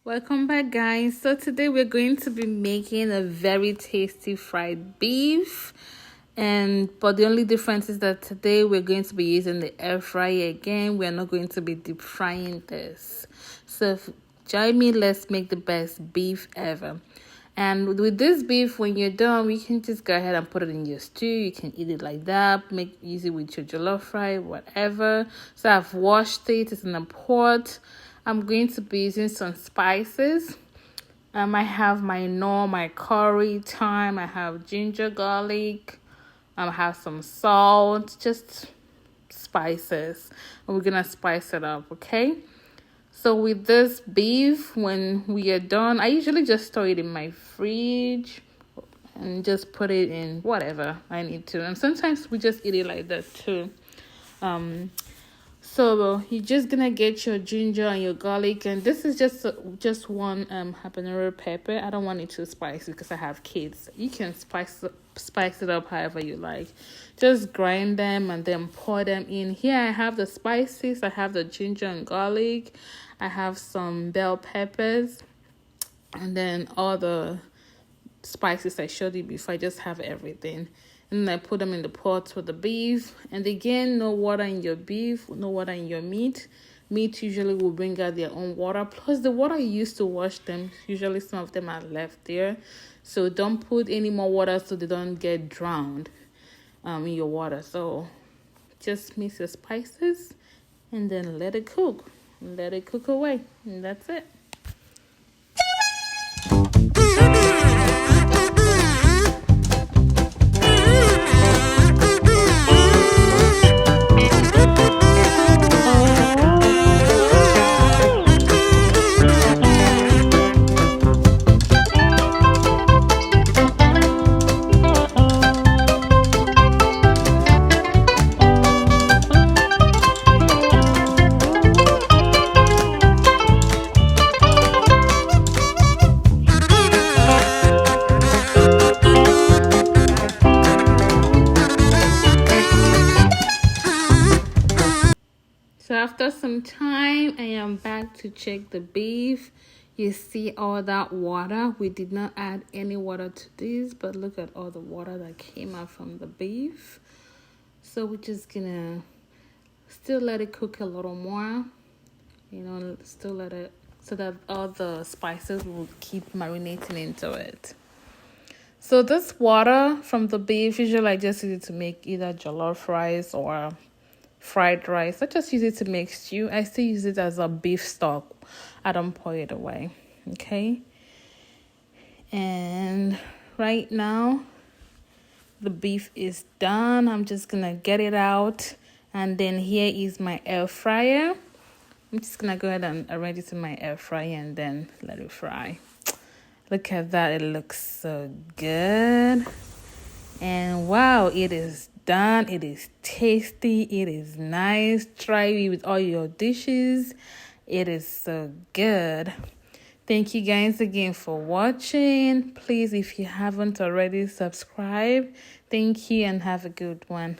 Welcome back, guys. So today we're going to be making a very tasty fried beef, but the only difference is that today we're going to be using the air fryer again. We're not going to be deep frying this. So join me, let's make the best beef ever. And with this beef, when you're done, we can just go ahead and put it in your stew. You can eat it like that, use it with your jollof rice, whatever. So I've washed it, it's in a pot. I'm going to be using some spices. I have my Knorr, my curry, thyme. I have ginger, garlic. I have some salt, just spices. And we're going to spice it up, okay? So with this beef, when we are done, I usually just store it in my fridge and just put it in whatever I need to. And sometimes we just eat it like that too. So you're just gonna get your ginger and your garlic, and this is just one habanero pepper. I don't want it too spicy because I have kids. You can spice it up however you like. Just grind them and then pour them in. Here I have the spices. I have the ginger and garlic. I have some bell peppers, and then all the spices I showed you before. I just have everything. And then I put them in the pot with the beef. And again, no water in your beef, no water in your meat. Meat usually will bring out their own water. Plus, the water you used to wash them, usually some of them are left there. So don't put any more water so they don't get drowned in your water. So just mix your spices and then let it cook. Let it cook away. And that's it. So after some time, I am back to check the beef. You see all that water. We did not add any water to this, but look at all the water that came out from the beef. So we're just gonna still let it cook a little more. Still let it, so that all the spices will keep marinating into it. So this water from the beef, usually I just use it to make either jollof rice or fried rice. I just use it to make stew. I still use it as a beef stock. I don't pour it away. Okay. And right now, the beef is done. I'm just gonna get it out. And then here is my air fryer. I'm just gonna go ahead and arrange it in my air fryer and then let it fry. Look at that. It looks so good. And wow, it is done. It is tasty. It is nice. Try it with all your dishes. It is so good. Thank you guys again for watching. Please, if you haven't already, subscribe. Thank you and have a good one.